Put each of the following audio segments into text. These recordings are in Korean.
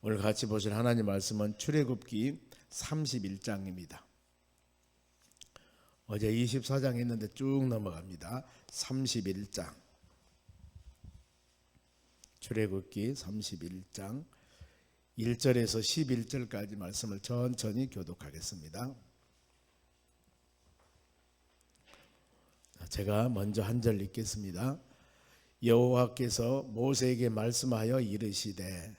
오늘 같이 보실 하나님 말씀은 출애굽기 31장입니다. 어제 24장 했는데 쭉 넘어갑니다. 31장. 출애굽기 31장 1절에서 11절까지 말씀을 천천히 교독하겠습니다. 제가 먼저 한 절 읽겠습니다. 여호와께서 모세에게 말씀하여 이르시되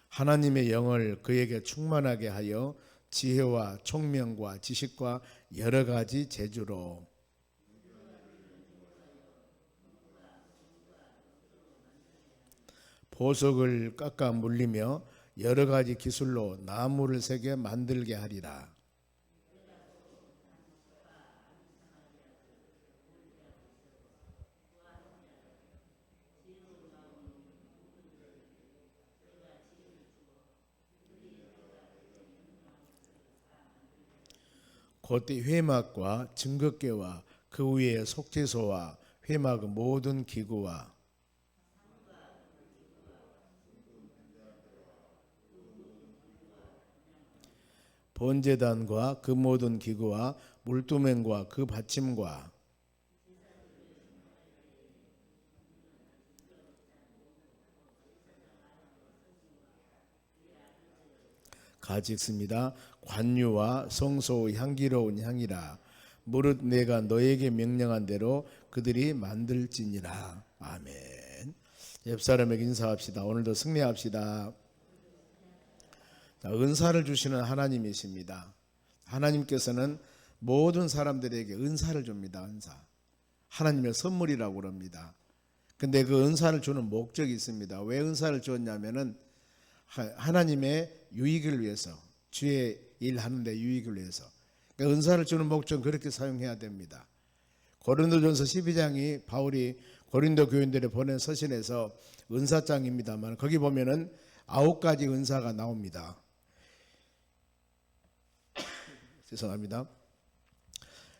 하나님의 영을 그에게 충만하게 하여 지혜와 총명과 지식과 여러 가지 재주로 보석을 깎아 물리며 여러 가지 기술로 나무를 새겨 만들게 하리라. 그때 회막과 증거궤와 그 위에 속죄소와 회막의 모든 기구와 번제단과 그 모든 기구와 물두멍과 그 받침과 같이 읽습니다. 관유와 성소 향기로운 향이라. 무릇 내가 너에게 명령한 대로 그들이 만들지니라. 아멘. 옆 사람에게 인사합시다. 오늘도 승리합시다. 은사를 주시는 하나님이십니다. 하나님께서는 모든 사람들에게 은사를 줍니다. 은사. 하나님의 선물이라고 그럽니다. 근데 그 은사를 주는 목적이 있습니다. 왜 은사를 주었냐면은 하나님의 유익을 위해서, 주의 일 하는데 유익을 위해서. 그러니까 은사를 주는 목적은 그렇게 사용해야 됩니다. 고린도전서 12장이 바울이 고린도 교인들에 보낸 서신에서 은사장입니다만 거기 보면은 9가지 은사가 나옵니다. 죄송합니다.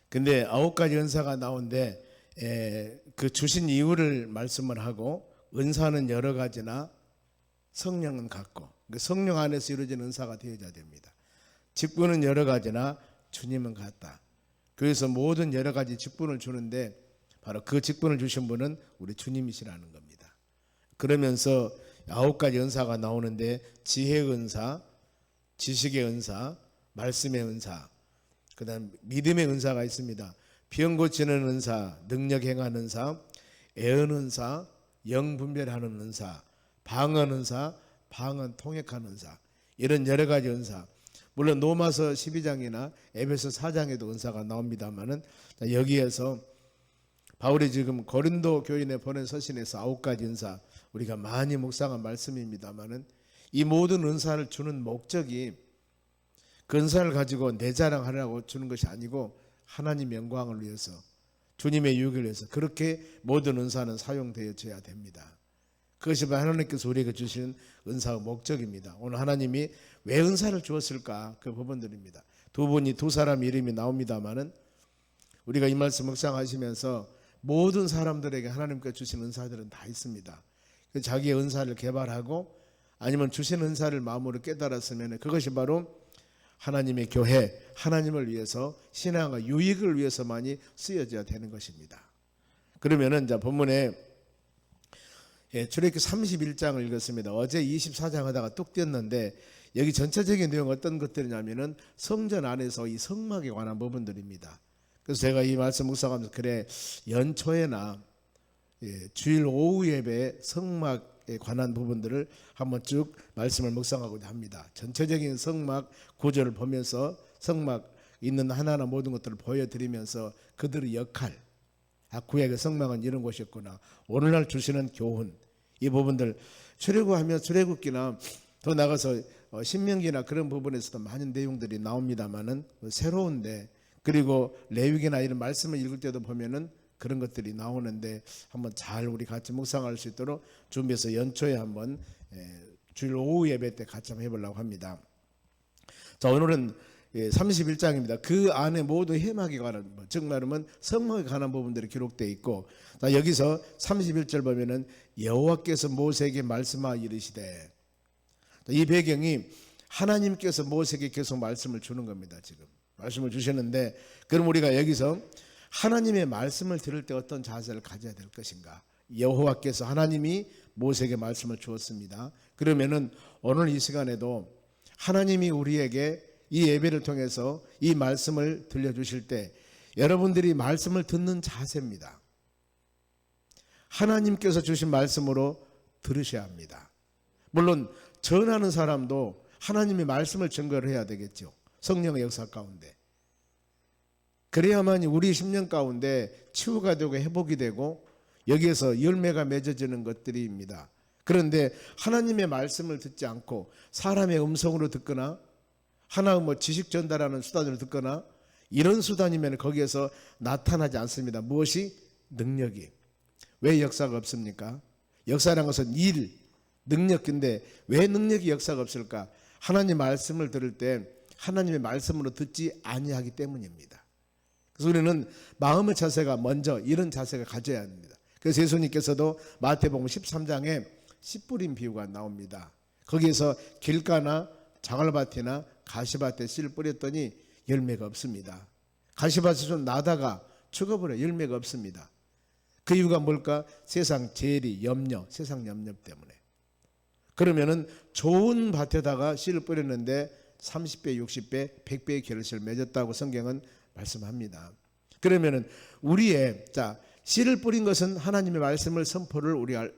근데 9가지 은사가 나오는데 그 주신 이유를 말씀을 하고 은사는 여러 가지나 성령은 같고 성령 안에서 이루어진 은사가 되어야 됩니다. 직분은 여러 가지나 주님은 같다. 그래서 모든 여러 가지 직분을 주는데 바로 그 직분을 주신 분은 우리 주님이시라는 겁니다. 그러면서 9가지 은사가 나오는데 지혜의 은사, 지식의 은사, 말씀의 은사, 그 다음 믿음의 은사가 있습니다. 병 고치는 은사, 능력 행하는 은사, 애언 은사, 영 분별하는 은사, 방언 은사, 방언 통역하는 은사, 이런 여러 가지 은사. 물론 로마서 12장이나 에베소 4장에도 은사가 나옵니다만은 여기에서 바울이 지금 고린도 교인에 보낸 서신에서 9가지 은사, 우리가 많이 묵상한 말씀입니다만은 이 모든 은사를 주는 목적이 그 은사를 가지고 내 자랑하려고 주는 것이 아니고 하나님 영광을 위해서, 주님의 유익을 위해서 그렇게 모든 은사는 사용되어져야 됩니다. 그것이 하나님께서 우리에게 주신 은사의 목적입니다. 오늘 하나님이 왜 은사를 주었을까? 그 부분들입니다. 두 사람 이름이 나옵니다만은 우리가 이 말씀 묵상하시면서 모든 사람들에게 하나님께서 주신 은사들은 다 있습니다. 자기의 은사를 개발하고 아니면 주신 은사를 마음으로 깨달았으면 그것이 바로 하나님의 교회, 하나님을 위해서 신앙과 유익을 위해서만이 쓰여져야 되는 것입니다. 그러면은 자 본문에 출애굽기 31장을 읽었습니다. 어제 24장 하다가 뚝 띄었는데 여기 전체적인 내용 어떤 것들이냐면은 성전 안에서 이 성막에 관한 부분들입니다. 그래서 제가 이 말씀 묵상하면서 그래 연초에나 주일 오후 예배 성막에 관한 부분들을 한번 쭉 말씀을 묵상하고자 합니다. 전체적인 성막 구조를 보면서 성막 있는 하나하나 모든 것들을 보여드리면서 그들의 역할, 구약의 성막은 이런 곳이었구나, 오늘날 주시는 교훈, 이 부분들 출애굽하면 출애굽기나 더 나가서 신명기나 그런 부분에서도 많은 내용들이 나옵니다만은 새로운데, 그리고 레위기나 이런 말씀을 읽을 때도 보면은 그런 것들이 나오는데 한번 잘 우리 같이 묵상할 수 있도록 준비해서 연초에 한번 주일 오후 예배 때 같이 한번 해보려고 합니다. 자, 오늘은 31장입니다. 그 안에 모두 해막에 관한, 즉 말하면 성막에 관한 부분들이 기록되어 있고, 여기서 31절 보면은 여호와께서 모세에게 말씀하여 이르시되, 이 배경이 하나님께서 모세에게 계속 말씀을 주는 겁니다. 지금 말씀을 주셨는데, 그럼 우리가 여기서 하나님의 말씀을 들을 때 어떤 자세를 가져야 될 것인가? 여호와께서 하나님이 모세에게 말씀을 주었습니다. 그러면은 오늘 이 시간에도 하나님이 우리에게 이 예배를 통해서 이 말씀을 들려주실 때 여러분들이 말씀을 듣는 자세입니다. 하나님께서 주신 말씀으로 들으셔야 합니다. 물론 전하는 사람도 하나님의 말씀을 증거를 해야 되겠죠. 성령의 역사 가운데. 그래야만 우리 심령 가운데 치유가 되고 회복이 되고 여기에서 열매가 맺어지는 것들입니다. 그런데 하나님의 말씀을 듣지 않고 사람의 음성으로 듣거나 하나 지식 전달하는 수단으로 듣거나 이런 수단이면 거기에서 나타나지 않습니다. 무엇이? 능력이. 왜 역사가 없습니까? 역사라는 것은 일, 능력인데 왜 능력이 역사가 없을까? 하나님 말씀을 들을 때 하나님의 말씀으로 듣지 아니하기 때문입니다. 그래서 우리는 마음의 자세가 먼저 이런 자세가 가져야 합니다. 그래서 예수님께서도 마태복음 13장에 씨 뿌린 비유가 나옵니다. 거기에서 길가나 장활밭이나 가시밭에 씨를 뿌렸더니 열매가 없습니다. 가시밭이 좀 나다가 죽어버려 열매가 없습니다. 그 이유가 뭘까? 세상 재리, 염려, 세상 염려 때문에. 그러면은 좋은 밭에다가 씨를 뿌렸는데 30배, 60배, 100배의 결실을 맺었다고 성경은 말씀합니다. 그러면은 우리의 씨를 뿌린 것은 하나님의 말씀을 선포를 우리가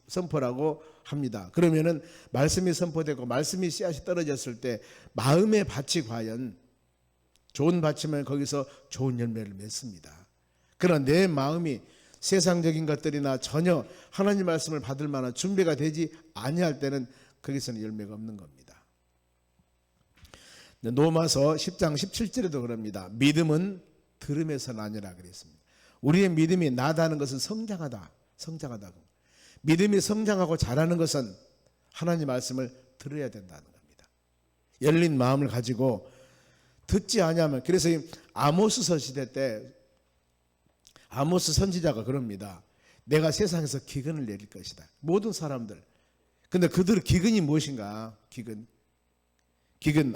선포라고 합니다. 그러면은 말씀이 선포되고 말씀이 씨앗이 떨어졌을 때 마음의 밭이 과연 좋은 밭이면 거기서 좋은 열매를 맺습니다. 그러나 내 마음이 세상적인 것들이나 전혀 하나님 말씀을 받을 만한 준비가 되지 아니할 때는 거기서는 열매가 없는 겁니다. 로마서 10장 17절에도 그럽니다. 믿음은 들음에서 나니라 그랬습니다. 우리의 믿음이 나다는 것은 성장하다고. 믿음이 성장하고 자라는 것은 하나님 말씀을 들어야 된다는 겁니다. 열린 마음을 가지고 듣지 아니하면, 그래서 아모스서 시대 때 아모스 선지자가 그럽니다. 내가 세상에서 기근을 내릴 것이다. 모든 사람들. 근데 그들의 기근이 무엇인가? 기근.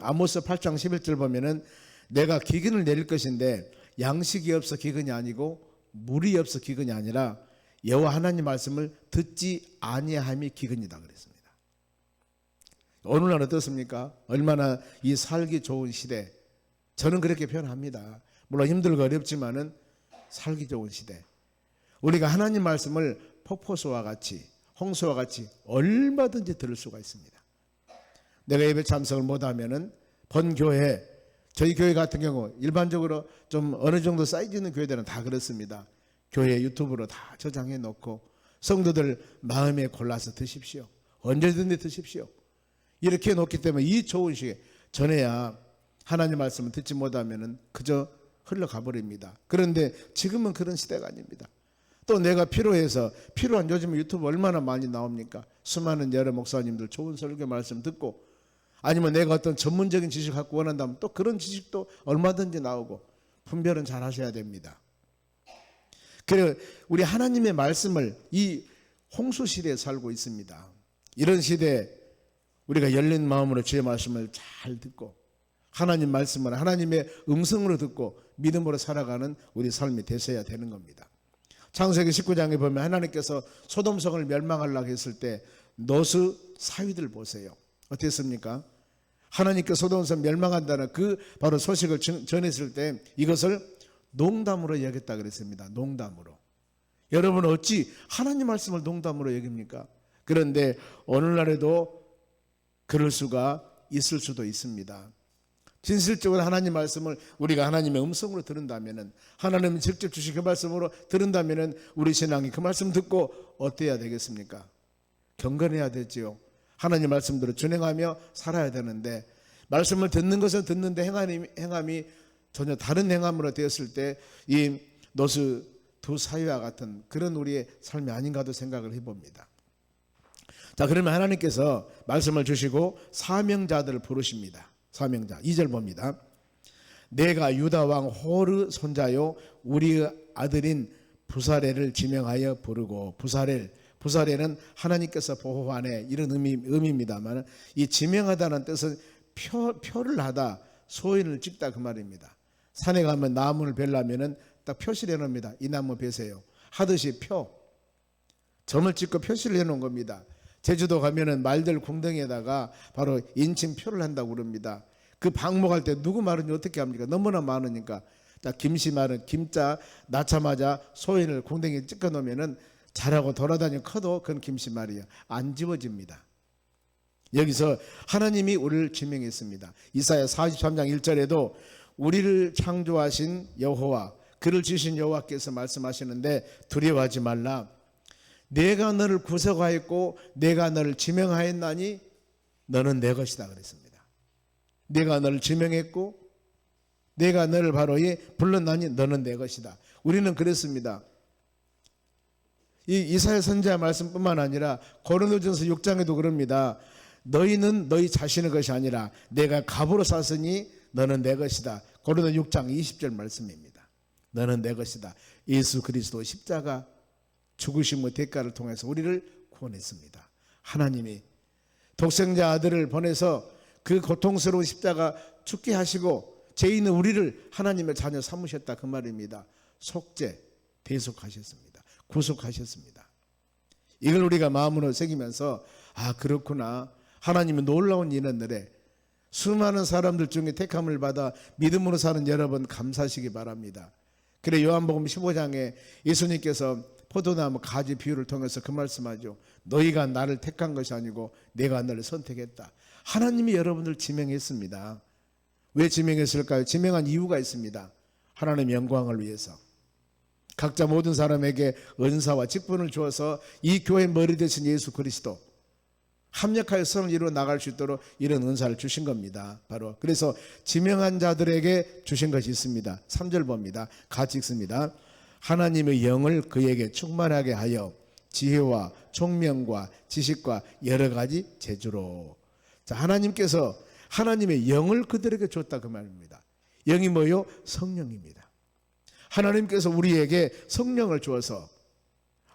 아모스 8장 11절 보면은 내가 기근을 내릴 것인데 양식이 없어 기근이 아니고 물이 없어 기근이 아니라 여호와 하나님 말씀을 듣지 아니함이 기근이다 그랬습니다. 오늘날 어떻습니까? 얼마나 이 살기 좋은 시대. 저는 그렇게 표현합니다. 물론 힘들고 어렵지만은 살기 좋은 시대. 우리가 하나님 말씀을 폭포수와 같이 홍수와 같이 얼마든지 들을 수가 있습니다. 내가 예배 참석을 못하면은 본교회, 저희 교회 같은 경우 일반적으로 좀 어느 정도 사이즈 있는 교회들은 다 그렇습니다. 교회 유튜브로 다 저장해 놓고 성도들 마음에 골라서 드십시오. 언제든지 드십시오. 이렇게 해놓기 때문에 이 좋은 시기에 전해야 하나님 말씀을 듣지 못하면은 그저 흘러가 버립니다. 그런데 지금은 그런 시대가 아닙니다. 또 내가 필요해서 필요한 요즘 유튜브 얼마나 많이 나옵니까? 수많은 여러 목사님들 좋은 설교 말씀 듣고, 아니면 내가 어떤 전문적인 지식 갖고 원한다면 또 그런 지식도 얼마든지 나오고 분별은 잘 하셔야 됩니다. 그래 우리 하나님의 말씀을 이 홍수 시대에 살고 있습니다. 이런 시대에 우리가 열린 마음으로 주의 말씀을 잘 듣고 하나님 말씀을 하나님의 음성으로 듣고 믿음으로 살아가는 우리 삶이 되셔야 되는 겁니다. 창세기 19장에 보면 하나님께서 소돔성을 멸망하려고 했을 때 노스 사위들 보세요. 어땠습니까? 하나님께 소돔성 멸망한다는 그 바로 소식을 전했을 때 이것을 농담으로 여겼다 그랬습니다. 농담으로. 여러분 어찌 하나님 말씀을 농담으로 여깁니까? 그런데 오늘날에도 그럴 수가 있을 수도 있습니다. 진실적으로 하나님 말씀을 우리가 하나님의 음성으로 들은다면은, 하나님이 직접 주신 그 말씀으로 들은다면은 우리 신앙이 그 말씀 듣고 어때야 되겠습니까? 경건해야 되지요. 하나님 말씀대로 준행하며 살아야 되는데, 말씀을 듣는 것은 듣는데 행함이 전혀 다른 행함으로 되었을 때 이 노스 두 사위와 같은 그런 우리의 삶이 아닌가도 생각을 해봅니다. 자, 그러면 하나님께서 말씀을 주시고 사명자들을 부르십니다. 사명자 2절 봅니다. 내가 유다 왕 호르 손자요 우리 아들인 부사렐을 지명하여 부르고, 부사렐은 하나님께서 보호하네, 이런 의미입니다만, 이 지명하다는 뜻은 표를 하다, 소인을 찍다 그 말입니다. 산에 가면 나무를 베려면은 딱 표시를 해놓습니다. 이 나무 베세요 하듯이 점을 찍고 표시를 해놓은 겁니다. 제주도 가면은 말들 궁덩이에다가 바로 인침표를 한다고 그럽니다. 그 방목할 때 누구 말은지 어떻게 합니까? 너무나 많으니까. 자, 김씨 말은 김자 낳자마자 소인을 궁덩이에 찍어 놓으면은 자라고 돌아다니고 커도 그건 김씨 말이에요. 안 지워집니다. 여기서 하나님이 우리를 지명했습니다. 이사야 43장 1절에도 우리를 창조하신 여호와, 그를 지으신 여호와께서 말씀하시는데, 두려워하지 말라, 내가 너를 구속하였고 내가 너를 지명하였나니 너는 내 것이다 그랬습니다. 내가 너를 지명했고 내가 너를 바로 불렀나니 너는 내 것이다. 우리는 그랬습니다. 이 이사야 선지자 말씀뿐만 아니라 고린도전서 6장에도 그럽니다. 너희는 너희 자신의 것이 아니라 내가 값으로 샀으니 너는 내 것이다. 고린도 6장 20절 말씀입니다. 너는 내 것이다. 예수 그리스도 십자가 죽으심의 대가를 통해서 우리를 구원했습니다. 하나님이 독생자 아들을 보내서 그 고통스러운 십자가 죽게 하시고 죄인은 우리를 하나님의 자녀 삼으셨다 그 말입니다. 속죄, 대속하셨습니다. 구속하셨습니다. 이걸 우리가 마음으로 새기면서, 아 그렇구나, 하나님은 놀라운 일을 수많은 사람들 중에 택함을 받아 믿음으로 사는 여러분 감사하시기 바랍니다. 그래 요한복음 15장에 예수님께서 포도나무 가지 비유를 통해서 그 말씀하죠. 너희가 나를 택한 것이 아니고 내가 너를 선택했다. 하나님이 여러분을 지명했습니다. 왜 지명했을까요? 지명한 이유가 있습니다. 하나님의 영광을 위해서. 각자 모든 사람에게 은사와 직분을 주어서 이 교회의 머리 되신 예수 그리스도 합력하여 선을 이루어 나갈 수 있도록 이런 은사를 주신 겁니다. 바로 그래서 지명한 자들에게 주신 것이 있습니다. 3절 봅니다. 같이 읽습니다. 하나님의 영을 그에게 충만하게 하여 지혜와 총명과 지식과 여러 가지 재주로. 자, 하나님께서 하나님의 영을 그들에게 줬다 그 말입니다. 영이 뭐요? 성령입니다. 하나님께서 우리에게 성령을 주어서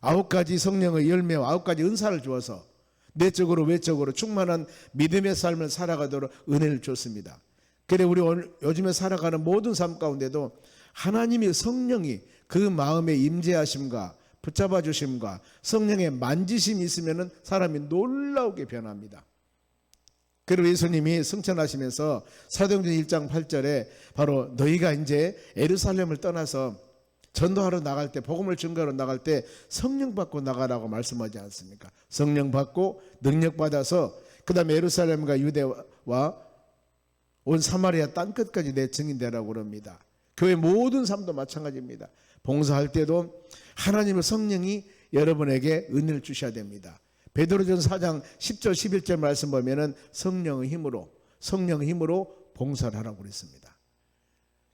9가지 성령의 열매와 9가지 은사를 주어서 내적으로 외적으로 충만한 믿음의 삶을 살아가도록 은혜를 줬습니다. 그래 우리 요즘에 살아가는 모든 삶 가운데도 하나님의 성령이 그 마음의 임재하심과 붙잡아 주심과 성령의 만지심이 있으면 사람이 놀라우게 변합니다. 그리고 예수님이 승천하시면서 사도행전 1장 8절에 바로 너희가 이제 예루살렘을 떠나서 전도하러 나갈 때, 복음을 증거하러 나갈 때 성령 받고 나가라고 말씀하지 않습니까? 성령 받고 능력 받아서 그 다음에 예루살렘과 유대와 온 사마리아 땅끝까지 내 증인되라고 그럽니다. 교회 모든 삶도 마찬가지입니다. 봉사할 때도 하나님의 성령이 여러분에게 은혜를 주셔야 됩니다. 베드로전서 4장 10절 11절 말씀 보면은 성령의 힘으로 봉사를 하라고 그랬습니다.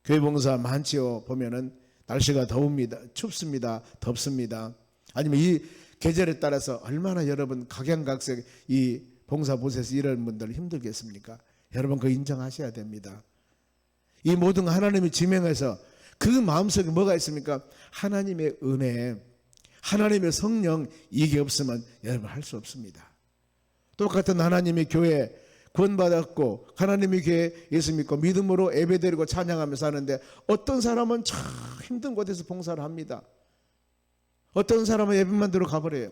교회 봉사 많지요. 보면은 날씨가 더웁니다. 춥습니다. 덥습니다. 아니면 이 계절에 따라서 얼마나 여러분 각양각색 이 봉사봇에서 일하는 분들 힘들겠습니까? 여러분 그거 인정하셔야 됩니다. 이 모든 하나님이 지명해서 그 마음속에 뭐가 있습니까? 하나님의 은혜, 하나님의 성령, 이게 없으면 여러분 할 수 없습니다. 똑같은 하나님의 교회 구원받았고 하나님의 교회 예수 믿고 믿음으로 예배드리고 찬양하면서 사는데 어떤 사람은 참 힘든 곳에서 봉사를 합니다. 어떤 사람은 예배만 들어 가버려요.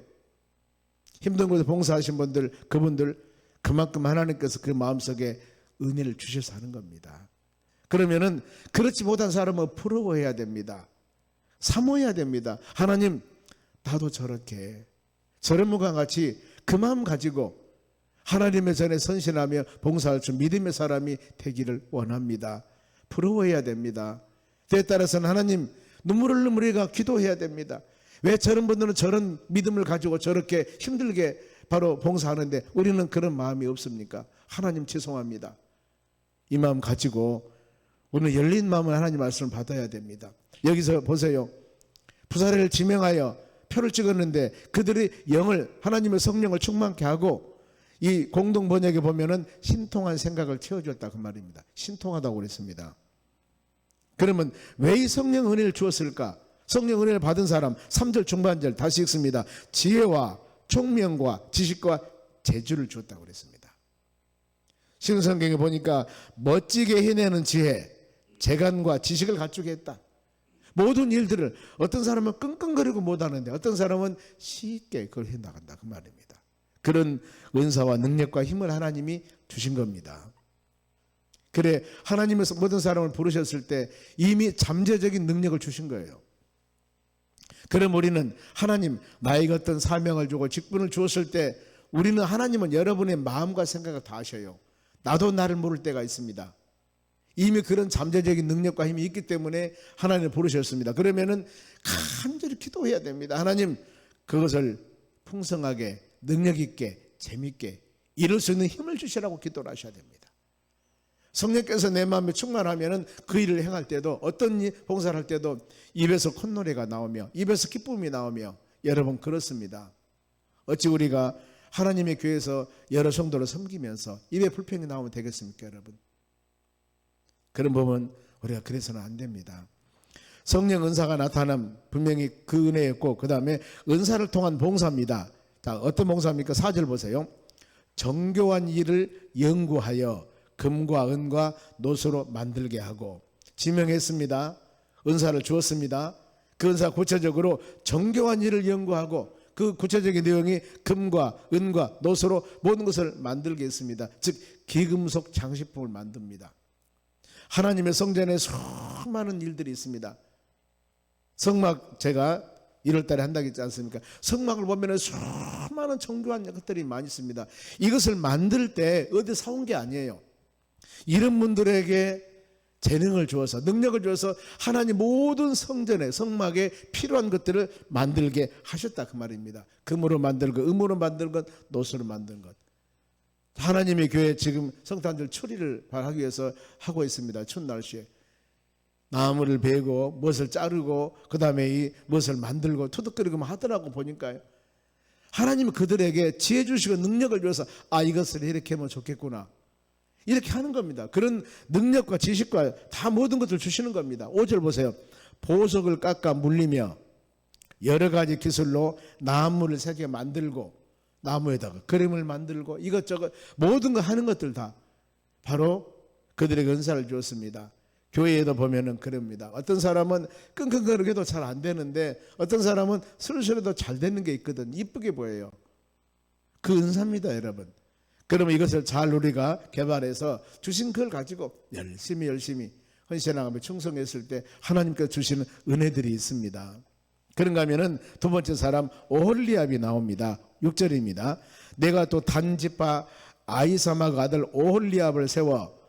힘든 곳에서 봉사하신 분들, 그분들 그만큼 하나님께서 그 마음속에 은혜를 주셔서 하는 겁니다. 그러면은 그렇지 못한 사람은 부러워해야 됩니다. 사모해야 됩니다. 하나님 나도 저렇게 저런 분과 같이 그 마음 가지고 하나님의 전에 선신하며 봉사할 수 믿음의 사람이 되기를 원합니다. 부러워해야 됩니다. 때에 따라서는 하나님 눈물 흘리며 우리가 기도해야 됩니다. 왜 저런 분들은 저런 믿음을 가지고 저렇게 힘들게 바로 봉사하는데 우리는 그런 마음이 없습니까? 하나님 죄송합니다. 이 마음 가지고 오늘 열린 마음으로 하나님 말씀을 받아야 됩니다. 여기서 보세요. 부사렐을 지명하여 표를 찍었는데 그들이 영을 하나님의 성령을 충만케 하고 이 공동 번역에 보면은 신통한 생각을 채워줬다 그 말입니다. 신통하다고 그랬습니다. 그러면 왜 이 성령 은혜를 주었을까? 성령 은혜를 받은 사람 3절 중반절 다시 읽습니다. 지혜와 총명과 지식과 재주를 주었다고 그랬습니다. 신성경에 보니까 멋지게 해내는 지혜, 재간과 지식을 갖추게 했다. 모든 일들을 어떤 사람은 끙끙거리고 못하는데 어떤 사람은 쉽게 그걸 해나간다 그 말입니다. 그런 은사와 능력과 힘을 하나님이 주신 겁니다. 그래 하나님께서 모든 사람을 부르셨을 때 이미 잠재적인 능력을 주신 거예요. 그럼 우리는 하나님 나에게 어떤 사명을 주고 직분을 주었을 때 우리는 하나님은 여러분의 마음과 생각을 다 아셔요. 나도 나를 모를 때가 있습니다. 이미 그런 잠재적인 능력과 힘이 있기 때문에 하나님을 부르셨습니다. 그러면은 간절히 기도해야 됩니다. 하나님 그것을 풍성하게 능력 있게 재밌게 이룰 수 있는 힘을 주시라고 기도를 하셔야 됩니다. 성령께서 내 마음에 충만하면은 그 일을 행할 때도 어떤 봉사를 할 때도 입에서 콧노래가 나오며 입에서 기쁨이 나오며 여러분 그렇습니다. 어찌 우리가 하나님의 교회에서 여러 성도를 섬기면서 입에 불평이 나오면 되겠습니까 여러분? 그런 부분 우리가 그래서는 안 됩니다. 성령 은사가 나타나면 분명히 그 은혜였고 그 다음에 은사를 통한 봉사입니다. 자 어떤 봉사입니까? 4절 보세요. 정교한 일을 연구하여 금과 은과 노소로 만들게 하고 지명했습니다. 은사를 주었습니다. 그 은사 구체적으로 정교한 일을 연구하고 그 구체적인 내용이 금과 은과 노소로 모든 것을 만들게 했습니다. 즉 기금속 장식품을 만듭니다. 하나님의 성전에 수많은 일들이 있습니다. 성막 제가 1월달에 한다고 했지 않습니까? 성막을 보면 수많은 정교한 것들이 많이 있습니다. 이것을 만들 때 어디 사온 게 아니에요. 이런 분들에게 재능을 주어서 능력을 주어서 하나님 모든 성전에 성막에 필요한 것들을 만들게 하셨다 그 말입니다. 금으로 만든 것, 음으로 만든 것, 노소로 만든 것. 하나님의 교회 지금 성탄절 추리를 하기 위해서 하고 있습니다. 추운 날씨에 나무를 베고 무엇을 자르고 그 다음에 이 무엇을 만들고 투덕거리고 하더라고 보니까요. 하나님은 그들에게 지혜 주시고 능력을 주어서 아 이것을 이렇게 하면 좋겠구나 이렇게 하는 겁니다. 그런 능력과 지식과 다 모든 것을 주시는 겁니다. 5절 보세요. 보석을 깎아 물리며 여러 가지 기술로 나무를 새겨 만들고 나무에다가 그림을 만들고 이것저것 모든 거 하는 것들 다 바로 그들에게 은사를 주었습니다. 교회에도 보면은 그럽니다. 어떤 사람은 끙끙거리게도 잘 안 되는데 어떤 사람은 슬슬해도 잘 되는 게 있거든. 이쁘게 보여요. 그 은사입니다 여러분. 그러면 이것을 잘 우리가 개발해서 주신 그걸 가지고 열심히 헌신하며 충성했을 때 하나님께서 주시는 은혜들이 있습니다. 그런가 하면은 두 번째 사람 오홀리압이 나옵니다. 6절입니다. 내가 또 단지파 아이사막 아들 오홀리압을 세워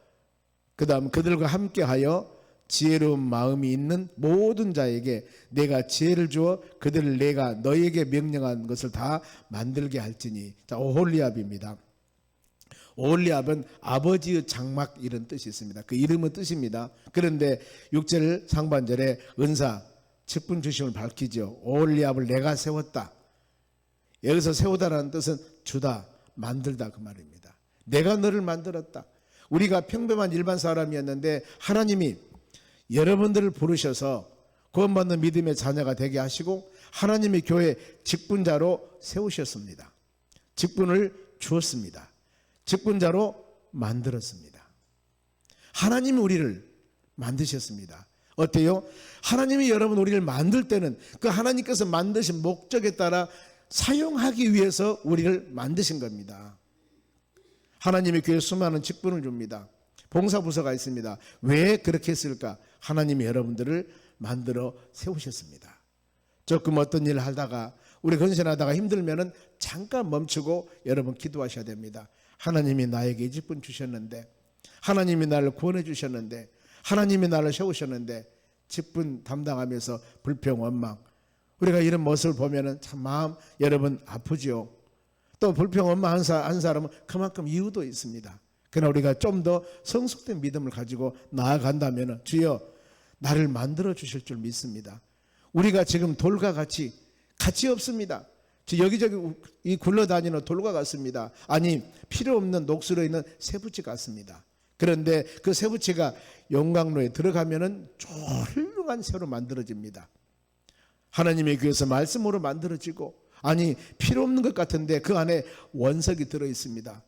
그 다음 그들과 함께하여 지혜로운 마음이 있는 모든 자에게 내가 지혜를 주어 그들을 내가 너에게 명령한 것을 다 만들게 할지니. 자 오홀리압입니다. 오홀리압은 아버지의 장막 이런 뜻이 있습니다. 그 이름은 뜻입니다. 그런데 6절 상반절에 은사 직분 주심을 밝히죠. 오홀리압을 내가 세웠다. 여기서 세우다라는 뜻은 주다 만들다 그 말입니다. 내가 너를 만들었다. 우리가 평범한 일반 사람이었는데 하나님이 여러분들을 부르셔서 구원받는 믿음의 자녀가 되게 하시고 하나님의 교회 직분자로 세우셨습니다. 직분을 주었습니다. 직분자로 만들었습니다. 하나님이 우리를 만드셨습니다. 어때요? 하나님이 여러분 우리를 만들 때는 그 하나님께서 만드신 목적에 따라 사용하기 위해서 우리를 만드신 겁니다. 하나님의 교회에 수많은 직분을 줍니다. 봉사부서가 있습니다. 왜 그렇게 했을까? 하나님이 여러분들을 만들어 세우셨습니다. 조금 어떤 일을 하다가 우리 헌신하다가 힘들면은 잠깐 멈추고 여러분 기도하셔야 됩니다. 하나님이 나에게 이 직분 주셨는데 하나님이 나를 구원해 주셨는데 하나님이 나를 세우셨는데 직분 담당하면서 불평 원망 우리가 이런 모습을 보면은 참 마음 여러분 아프죠. 또 불평 원망 한 사람은 그만큼 이유도 있습니다. 그러나 우리가 좀 더 성숙된 믿음을 가지고 나아간다면 주여 나를 만들어 주실 줄 믿습니다. 우리가 지금 돌과 같이 없습니다. 여기저기 이 굴러다니는 돌과 같습니다. 아니 필요 없는 녹슬어 있는 쇠붙이 같습니다. 그런데 그 새우치가 용광로에 들어가면은 훌륭한 새로 만들어집니다. 하나님의 교회에서 말씀으로 만들어지고, 아니 필요 없는 것 같은데 그 안에 원석이 들어 있습니다.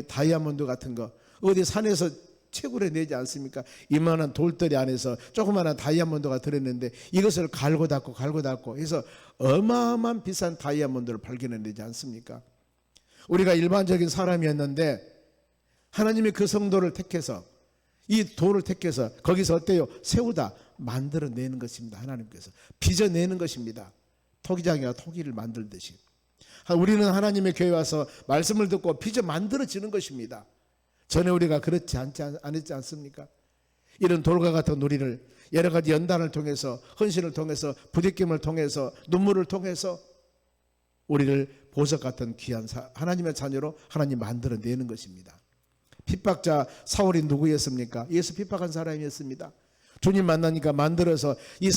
다이아몬드 같은 거 어디 산에서 채굴해 내지 않습니까? 이만한 돌덩이 안에서 조그마한 다이아몬드가 들어있는데 이것을 갈고 닦고 해서 어마어마한 비싼 다이아몬드를 발견해내지 않습니까? 우리가 일반적인 사람이었는데 하나님의 그 성도를 택해서, 이 돌을 택해서 거기서 어때요? 세우다 만들어내는 것입니다. 하나님께서 빚어내는 것입니다. 토기장이가 토기를 만들듯이 우리는 하나님의 교회에 와서 말씀을 듣고 빚어 만들어지는 것입니다. 전에 우리가 그렇지 않았지 않습니까? 이런 돌과 같은 우리를 여러 가지 연단을 통해서, 헌신을 통해서, 부대낌을 통해서, 눈물을 통해서 우리를 보석 같은 귀한 하나님의 자녀로 하나님 만들어내는 것입니다. 핍박자 사울이 누구였습니까? 예수 핍박한 사람이었습니다. 주님 만나니까 만들어서 이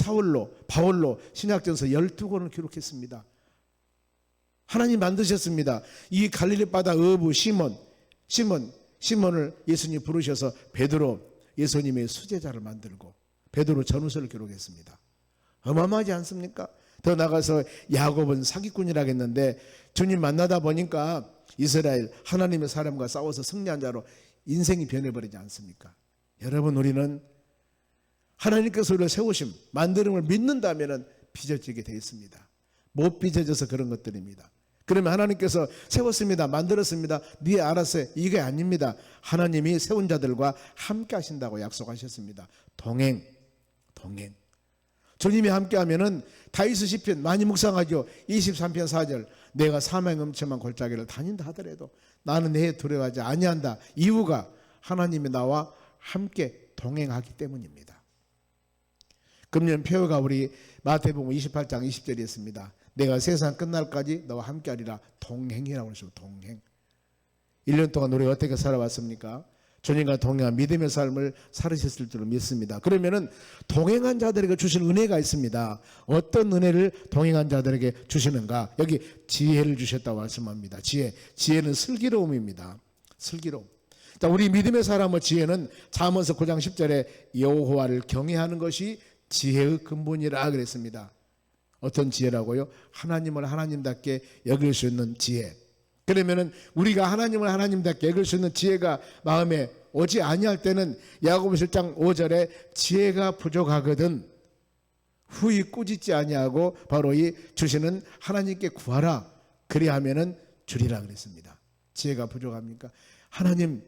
바울로 신약전서 12권을 기록했습니다. 하나님 만드셨습니다. 이 갈릴리 바다 어부 시몬을 예수님 부르셔서 베드로, 예수님의 수제자를 만들고 베드로 전후서를 기록했습니다. 어마어마하지 않습니까? 더 나가서 야곱은 사기꾼이라고 했는데 주님 만나다 보니까 이스라엘 하나님의 사람과 싸워서 승리한 자로 인생이 변해버리지 않습니까? 여러분, 우리는 하나님께서 우리를 세우심, 만드름을 믿는다면 빚어지게 되어 있습니다. 못 빚어져서 그런 것들입니다. 그러면 하나님께서 세웠습니다, 만들었습니다, 네 알았어요, 이게 아닙니다. 하나님이 세운 자들과 함께 하신다고 약속하셨습니다. 동행. 주님이 함께 하면은 다윗의 시편 많이 묵상하죠. 23편 4절, 내가 사망의 음침한 골짜기를 다닌다 하더라도 나는 내 두려워하지 아니한다. 이유가 하나님이 나와 함께 동행하기 때문입니다. 금년 표어가 우리 마태복음 28장 20절에 있습니다. 내가 세상 끝날까지 너와 함께하리라. 동행이라고 하시고, 동행. 1년 동안 우리가 어떻게 살아왔습니까? 주님과 동행한 믿음의 삶을 살으셨을 줄로 믿습니다. 그러면은 동행한 자들에게 주신 은혜가 있습니다. 어떤 은혜를 동행한 자들에게 주시는가? 여기 지혜를 주셨다고 말씀합니다. 지혜는 슬기로움입니다. 슬기로움. 자, 우리 믿음의 사람의 지혜는 잠언서 9장 10절에 여호와를 경외하는 것이 지혜의 근본이라 그랬습니다. 어떤 지혜라고요? 하나님을 하나님답게 여길 수 있는 지혜. 그러면은 우리가 하나님을 하나님답게 여길 수 있는 지혜가 마음에 오지 아니할 때는 야고보서 1장 5절에 지혜가 부족하거든 후히 꾸짖지 아니하고 바로 이 주시는 하나님께 구하라. 그리하면은 주리라 그랬습니다. 지혜가 부족합니까? 하나님,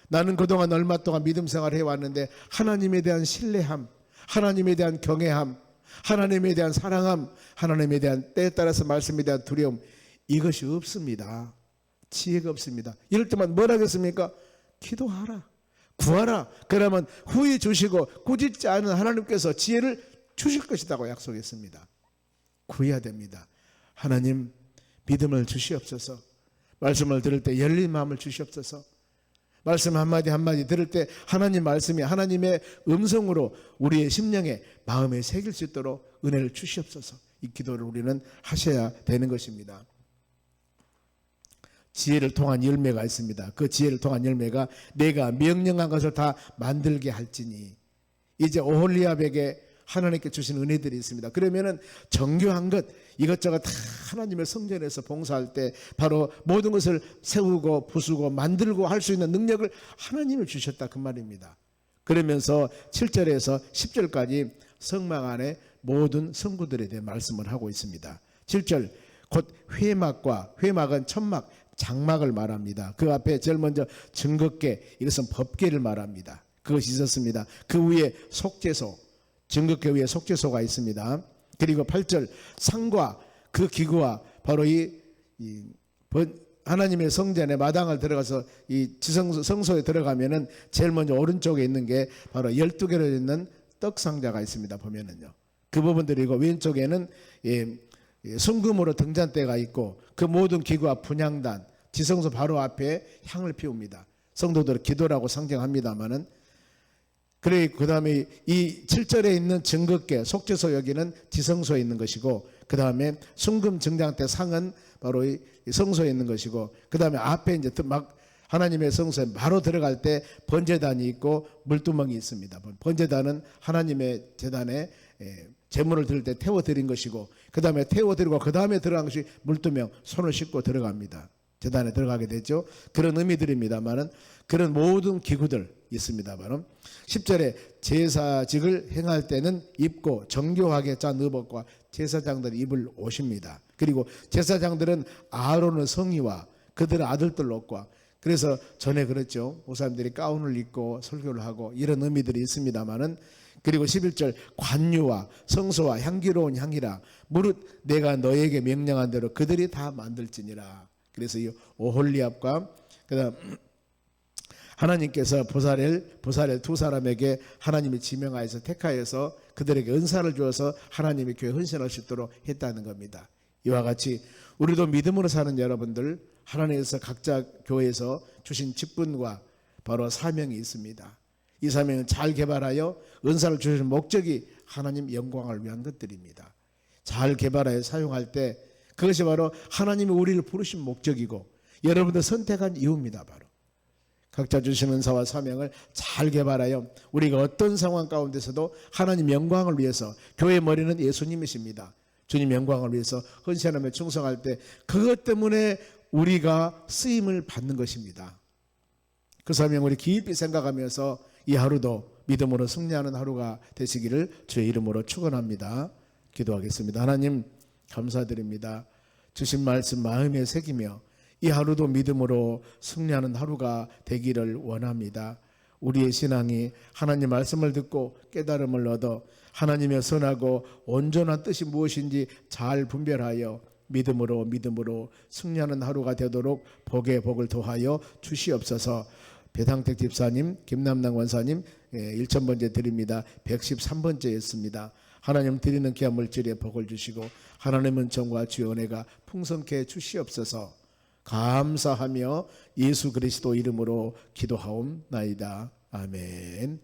나는 그동안 얼마 동안 믿음 생활을 해왔는데 하나님에 대한 신뢰함, 하나님에 대한 경외함, 하나님에 대한 사랑함, 하나님에 대한 때에 따라서 말씀에 대한 두려움, 이것이 없습니다. 지혜가 없습니다. 이럴 때만 뭘 하겠습니까? 기도하라, 구하라. 그러면 후히 주시고 꾸짖지 않은 하나님께서 지혜를 주실 것이라고 약속했습니다. 구해야 됩니다. 하나님, 믿음을 주시옵소서. 말씀을 들을 때 열린 마음을 주시옵소서. 말씀 한마디 한마디 들을 때 하나님 말씀이 하나님의 음성으로 우리의 심령에 마음에 새길 수 있도록 은혜를 주시옵소서. 이 기도를 우리는 하셔야 되는 것입니다. 지혜를 통한 열매가 있습니다. 그 지혜를 통한 열매가 내가 명령한 것을 다 만들게 할지니. 이제 오홀리압에게 하나님께 주신 은혜들이 있습니다. 그러면은 정교한 것, 이것저것 다 하나님의 성전에서 봉사할 때 바로 모든 것을 세우고 부수고 만들고 할 수 있는 능력을 하나님이 주셨다, 그 말입니다. 그러면서 7절에서 10절까지 성막 안에 모든 성구들에 대해 말씀을 하고 있습니다. 7절, 곧 회막은 천막, 장막을 말합니다. 그 앞에 제일 먼저 증거계, 이것은 법계를 말합니다. 그것이 있었습니다. 그 위에 속죄소, 증거계 위에 속죄소가 있습니다. 그리고 8절, 상과 그 기구와 바로 이 하나님의 성전에 마당을 들어가서 이 성소에 들어가면은 제일 먼저 오른쪽에 있는 게 바로 12개로 있는 떡상자가 있습니다. 보면은요, 그 부분들이고, 왼쪽에는 순금으로 등잔대가 있고, 그 모든 기구와 분향단, 지성소 바로 앞에 향을 피웁니다. 성도들 기도라고 상징합니다만은. 그래, 그 다음에 이 7절에 있는 증거계, 속죄소, 여기는 지성소에 있는 것이고, 그 다음에 순금 증장대 상은 바로 이 성소에 있는 것이고, 그 다음에 앞에 이제 막 하나님의 성소에 바로 들어갈 때 번제단이 있고 물두멍이 있습니다. 번제단은 하나님의 제단에 제물을 드릴 때 태워드린 것이고, 그 다음에 태워드리고 그 다음에 들어간 것이 물두멍, 손을 씻고 들어갑니다. 제단에 들어가게 되죠. 그런 의미들입니다만은, 그런 모든 기구들 있습니다만은, 10절에 제사직을 행할 때는 입고 정교하게 짠 의복과 제사장들이 입을 옷입니다. 그리고 제사장들은 아론의 성의와 그들의 아들들 옷과, 그래서 전에 그랬죠. 목사님들이 가운을 입고 설교를 하고 이런 의미들이 있습니다만은, 그리고 11절 관유와 성소와 향기로운 향이라 무릇 내가 너에게 명령한 대로 그들이 다 만들지니라. 그래서 이 오홀리압과 그다음 하나님께서 보살엘 두 사람에게 하나님이 지명하여서 택하여서 그들에게 은사를 주어서 하나님의 교회 헌신할 수 있도록 했다는 겁니다. 이와 같이 우리도 믿음으로 사는 여러분들, 하나님께서 각자 교회에서 주신 직분과 바로 사명이 있습니다. 이 사명은 잘 개발하여 은사를 주시는 목적이 하나님 영광을 위한 것들입니다. 잘 개발하여 사용할 때 그것이 바로 하나님이 우리를 부르신 목적이고 여러분들 선택한 이유입니다. 바로 각자 주신 은사와 사명을 잘 개발하여 우리가 어떤 상황 가운데서도 하나님 영광을 위해서, 교회의 머리는 예수님이십니다. 주님 영광을 위해서 헌신하며 충성할 때 그것 때문에 우리가 쓰임을 받는 것입니다. 그 사명 우리 깊이 생각하면서 이 하루도 믿음으로 승리하는 하루가 되시기를 주의 이름으로 축원합니다. 기도하겠습니다. 하나님 감사드립니다. 주신 말씀 마음에 새기며 이 하루도 믿음으로 승리하는 하루가 되기를 원합니다. 우리의 신앙이 하나님 말씀을 듣고 깨달음을 얻어 하나님의 선하고 온전한 뜻이 무엇인지 잘 분별하여 믿음으로 승리하는 하루가 되도록 복에 복을 더하여 주시옵소서. 배상택 집사님, 김남당 원사님 1000번째 드립니다. 113번째였습니다. 하나님 드리는 귀한 물질에 복을 주시고 하나님의 은총과 주의 은혜가 풍성케 주시옵소서. 감사하며 예수 그리스도 이름으로 기도하옵나이다. 아멘.